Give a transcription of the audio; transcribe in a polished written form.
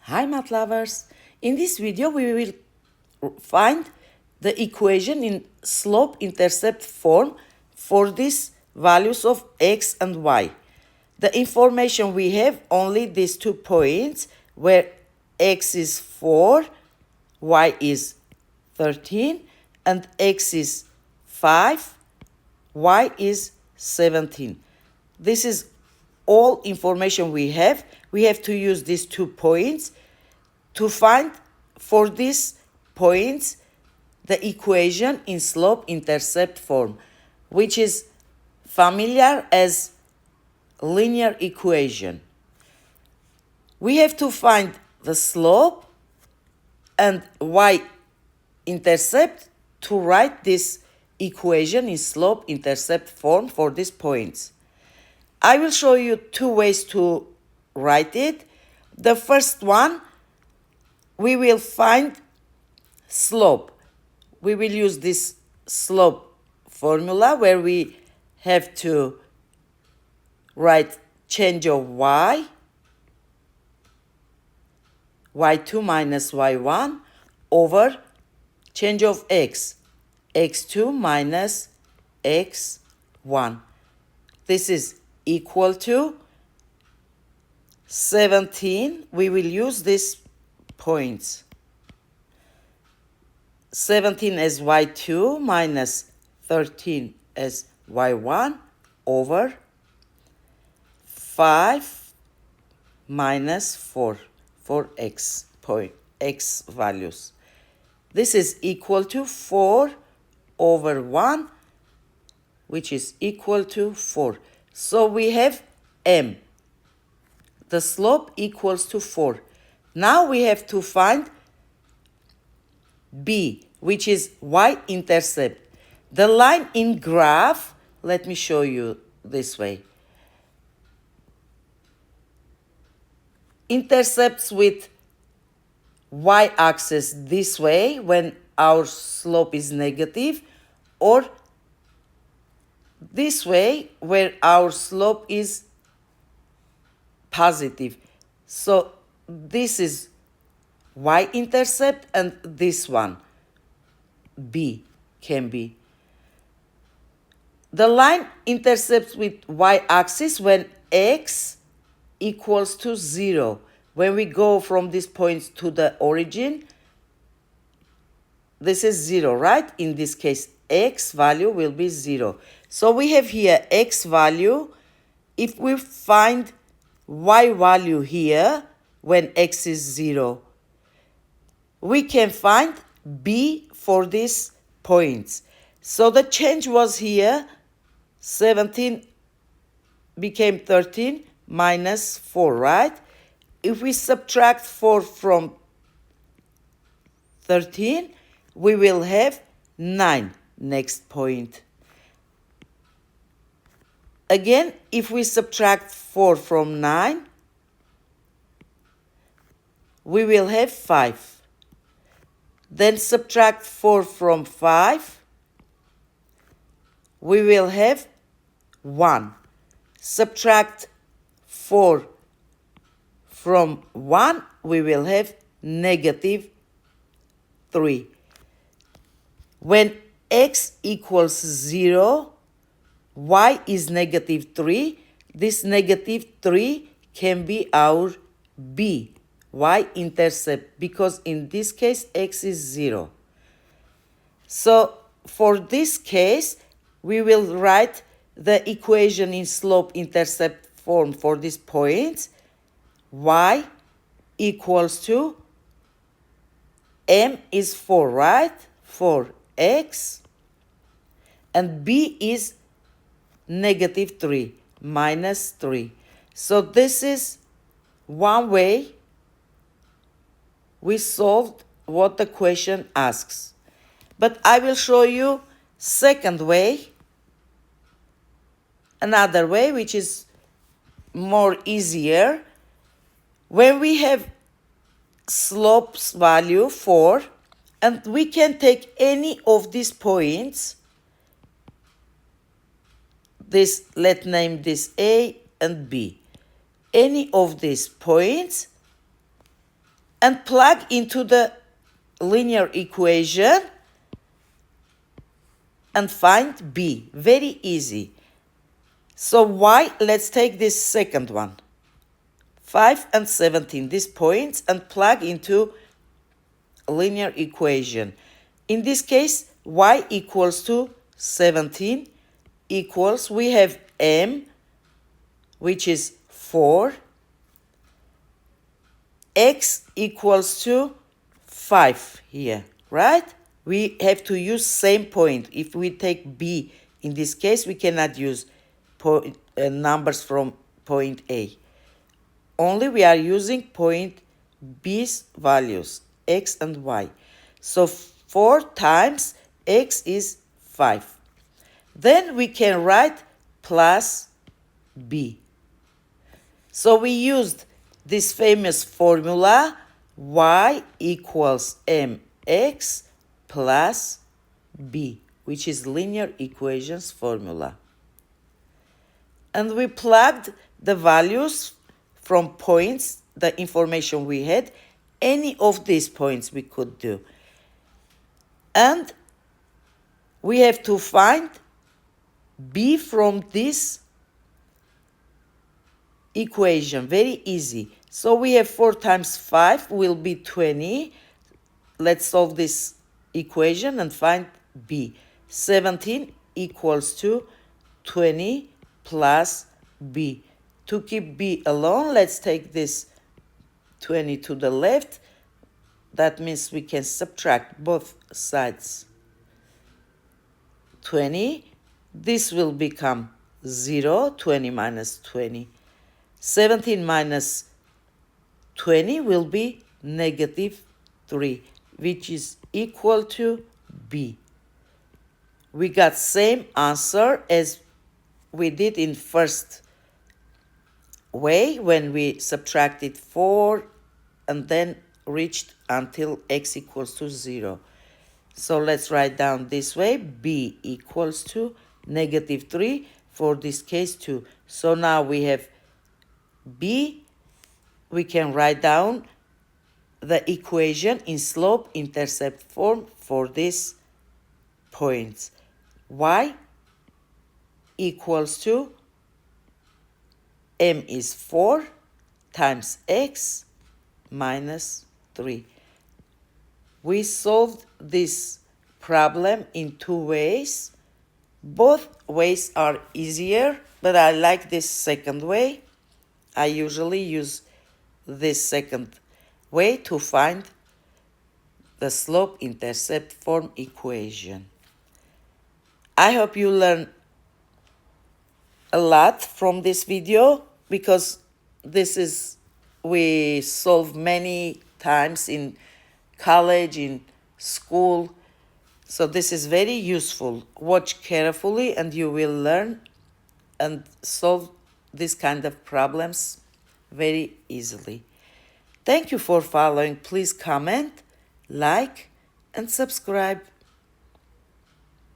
Hi math lovers! In this video we will find the equation in slope-intercept form for these values of x and y. The information we have only these 2 points where x is 4, y is 13 and x is 5, y is 17. This is all information we have. We have to use these 2 points to find for these points the equation in slope-intercept form, which is familiar as linear equation. We have to find the slope and y-intercept to write this equation in slope-intercept form for these points. I will show you 2 ways to write it. The first one, we will find slope. We will use this slope formula where we have to write change of y2 minus y1 over change of x2 minus x1. This is equal to 17. We will use these points. 17 as y2 minus 13 as y1 over 5 minus 4 for x values. This is equal to 4 over 1, which is equal to 4. So we have m. The slope equals to 4. Now we have to find b, which is y-intercept. The line in graph, let me show you this way, intercepts with y-axis this way when our slope is negative, or this way where our slope is positive. So this is y-intercept and this one, b, can be. The line intercepts with y-axis when x equals to 0. When we go from this point to the origin, this is 0, right? In this case, x value will be 0. So we have here x value. If we find y value here when x is 0, we can find b for these points. So the change was here, 17 became 13 minus 4, right? If we subtract 4 from 13, we will have 9 next point. Again, if we subtract 4 from 9, we will have 5. Then subtract 4 from 5, we will have 1. Subtract 4 from 1, we will have negative 3. When x equals 0, y is negative 3. This negative 3 can be our b, y-intercept, because in this case x is 0. So for this case, we will write the equation in slope-intercept form for these points. Y equals to m is 4, right? 4x. And b is negative 3, minus 3. So this is one way we solved what the question asks. But I will show you second way, another way which is more easier. When we have slopes value 4, and we can take any of these points, this, let's name this A and B. Any of these points and plug into the linear equation and find b. Very easy. So y, let's take this second one. 5 and 17, these points, and plug into linear equation. In this case, y equals to 17 equals, we have m, which is 4, x equals to 5 here, right? We have to use same point. If we take b, in this case, we cannot use numbers from point A. Only we are using point B's values, x and y. So 4 times x is 5. Then we can write plus b. So we used this famous formula, y equals mx plus b, which is linear equations formula. And we plugged the values from points, the information we had, any of these points we could do. And we have to find b from this equation. Very easy. So we have 4 times 5 will be 20. Let's solve this equation and find b. 17 equals to 20 plus b. To keep b alone, let's take this 20 to the left. That means we can subtract both sides. 20. This will become 0. 20 minus 20. 17 minus 20 will be negative 3, which is equal to b. We got same answer as we did in first way when we subtracted 4 and then reached until x equals to 0. So let's write down this way, b equals to negative 3 for this case too. So now we have b, we can write down the equation in slope-intercept form for these points. Y equals to m is 4 times x minus 3. We solved this problem in 2 ways. Both ways are easier, but I like this second way. I usually use this second way to find the slope-intercept form equation. I hope you learn a lot from this video, because this is, we solve many times in college, in school. So this is very useful. Watch carefully and you will learn and solve this kind of problems very easily. Thank you for following. Please comment, like, and subscribe.